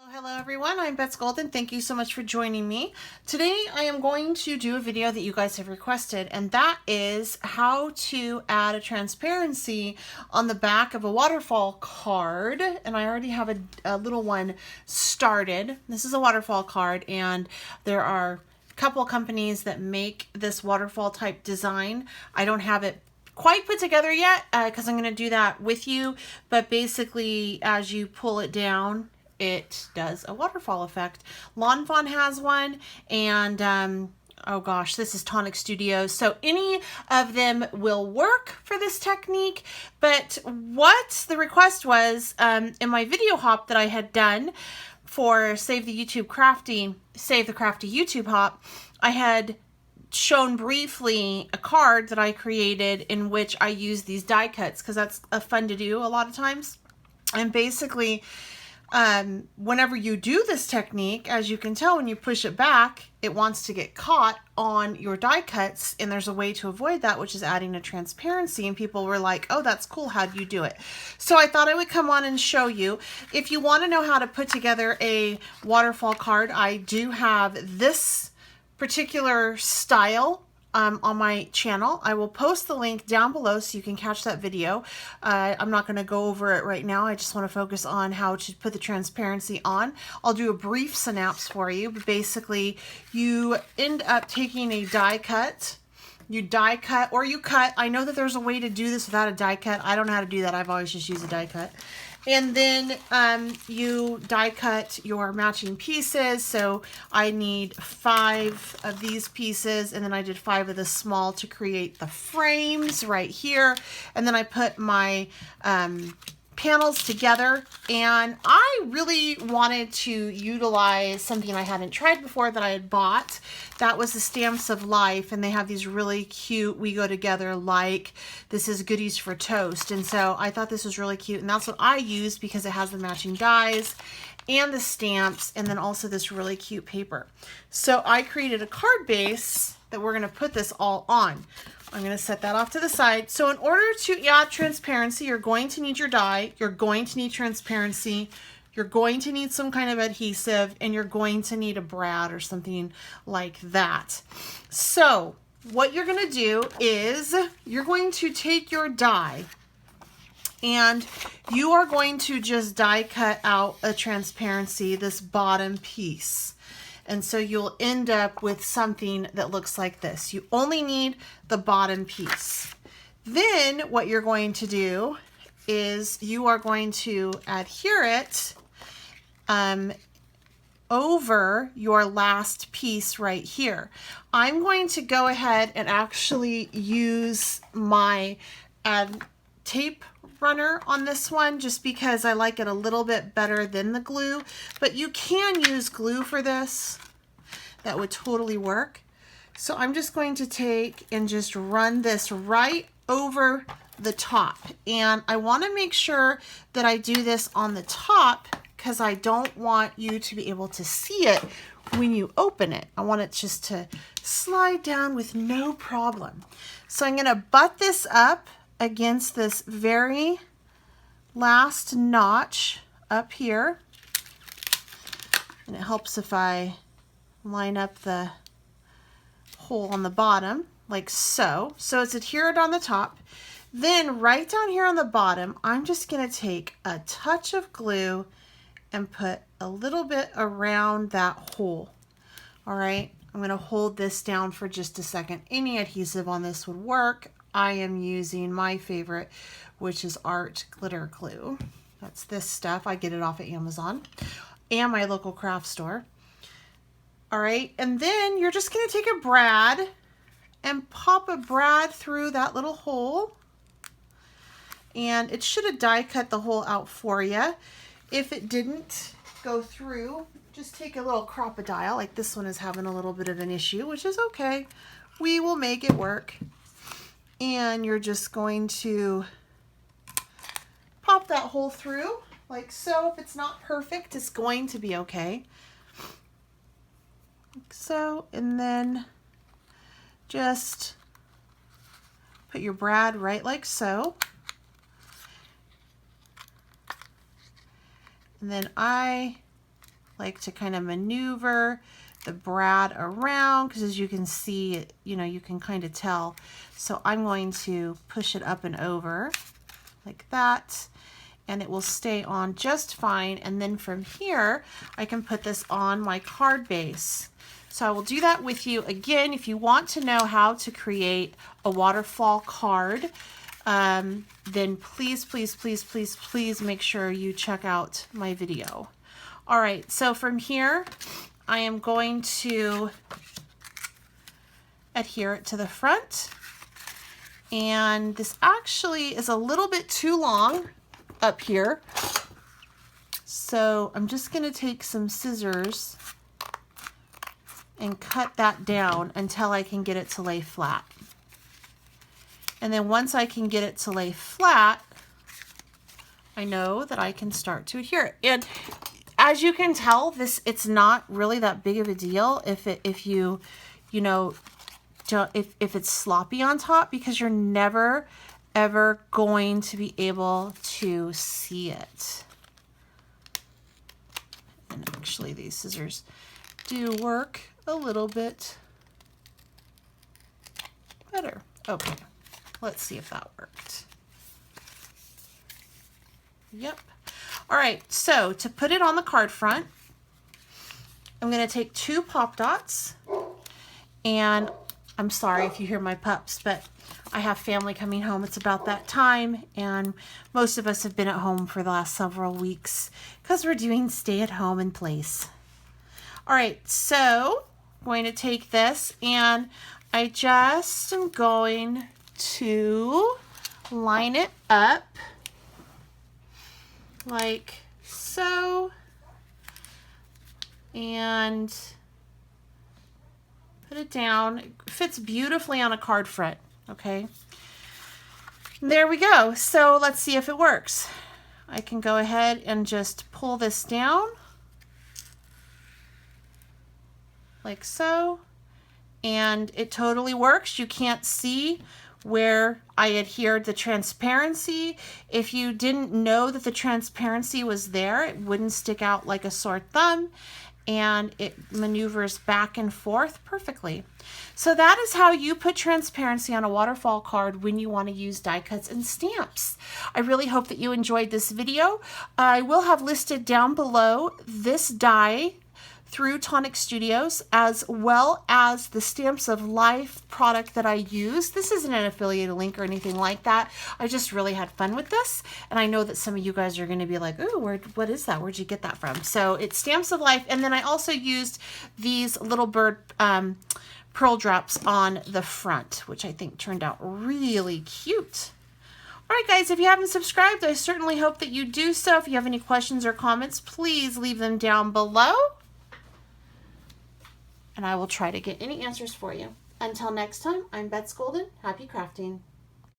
Hello everyone, I'm Bets Golden. Thank you so much for joining me. Today I am going to do a video that you guys have requested, and that is how to add a transparency on the back of a waterfall card. And I already have a little one started. This is a waterfall card, and there are a couple companies that make this waterfall type design. I don't have it quite put together yet because I'm going to do that with you, but basically as you pull it down, it does a waterfall effect. Lawn Fawn has one, and oh gosh, this is Tonic Studios. So any of them will work for this technique, but what the request was in my video hop that I had done for Save the Crafty YouTube hop, I had shown briefly a card that I created in which I use these die cuts because that's fun to do a lot of times. And basically, whenever you do this technique, as you can tell, when you push it back, it wants to get caught on your die cuts, and there's a way to avoid that, which is adding a transparency. And people were like, oh, that's cool, how do you do it? So I thought I would come on and show you. If you want to know how to put together a waterfall card, I do have this particular style on my channel. I will post the link down below so you can catch that video. I'm not going to go over it right now. I just want to focus on how to put the transparency on. I'll do a brief synapse for you, but basically you end up taking a die cut. You die cut or you cut. I know that there's a way to do this without a die cut. I don't know how to do that. I've always just used a die cut. And then you die cut your matching pieces. So I need 5 of these pieces, and then I did 5 of the small to create the frames right here. And then I put my panels together, and I really wanted to utilize something I hadn't tried before that I had bought. That was the Stamps of Life, and they have these really cute We Go Together, like this is goodies for toast. And so I thought this was really cute, and that's what I used because it has the matching dies and the stamps, and then also this really cute paper. So I created a card base that we're going to put this all on. I'm going to set that off to the side. So in order to add transparency, you're going to need your die, you're going to need transparency, you're going to need some kind of adhesive, and you're going to need a brad or something like that. So what you're going to do is you're going to take your die, and you are going to just die cut out a transparency, this bottom piece. And so you'll end up with something that looks like this. You only need the bottom piece. Then what you're going to do is you are going to adhere it over your last piece right here. I'm going to go ahead and actually use my tape runner on this one just because I like it a little bit better than the glue, but you can use glue for this. That would totally work. So I'm just going to take and just run this right over the top, and I want to make sure that I do this on the top because I don't want you to be able to see it when you open it. I want it just to slide down with no problem. So I'm going to butt this up against this very last notch up here, and it helps if I line up the hole on the bottom like so. So it's adhered on the top. Then right down here on the bottom, I'm just going to take a touch of glue and put a little bit around that hole. All right, I'm going to hold this down for just a second. Any adhesive on this would work. I am using my favorite, which is Art Glitter Glue. That's this stuff. I get it off of Amazon and my local craft store. All right, and then you're just going to take a brad and pop a brad through that little hole. And it should have die cut the hole out for you. If it didn't go through, just take a little Crop-A-Dile. Like this one is having a little bit of an issue, which is okay. We will make it work. And you're just going to pop that hole through like so. If it's not perfect, it's going to be okay. Like so, and then just put your brad right like so. And then I like to kind of maneuver the brad around, because as you can see, you know, you can kind of tell. So I'm going to push it up and over like that, and it will stay on just fine. And then from here, I can put this on my card base. So I will do that with you again. If you want to know how to create a waterfall card, then please, please, please, please, please make sure you check out my video. All right, so from here, I am going to adhere it to the front. And this actually is a little bit too long up here. So I'm just gonna take some scissors and cut that down until I can get it to lay flat. And then once I can get it to lay flat, I know that I can start to adhere it. And as you can tell, it's not really that big of a deal if you know, if it's sloppy on top, because you're never ever going to be able to see it. And actually these scissors do work a little bit better. Okay, let's see if that worked. Yep. All right, so to put it on the card front, I'm going to take 2 pop dots, and I'm sorry if you hear my pups, but I have family coming home. It's about that time, and most of us have been at home for the last several weeks because we're doing stay at home in place. All right, so I'm going to take this, and I just am going to line it up like so, and put it down. It fits beautifully on a card front, okay? There we go. So let's see if it works. I can go ahead and just pull this down like so, and it totally works. You can't see where I adhered the transparency. If you didn't know that the transparency was there, it wouldn't stick out like a sore thumb, and it maneuvers back and forth perfectly. So that is how you put transparency on a waterfall card when you want to use die cuts and stamps. I really hope that you enjoyed this video. I will have listed down below this die through Tonic Studios, as well as the Stamps of Life product that I use. This isn't an affiliated link or anything like that. I just really had fun with this, and I know that some of you guys are going to be like, "Ooh, what is that? Where'd you get that from?" So it's Stamps of Life, and then I also used these little bird pearl drops on the front, which I think turned out really cute. All right, guys, if you haven't subscribed, I certainly hope that you do so. If you have any questions or comments, please leave them down below, and I will try to get any answers for you. Until next time, I'm Betsy Golden. Happy crafting.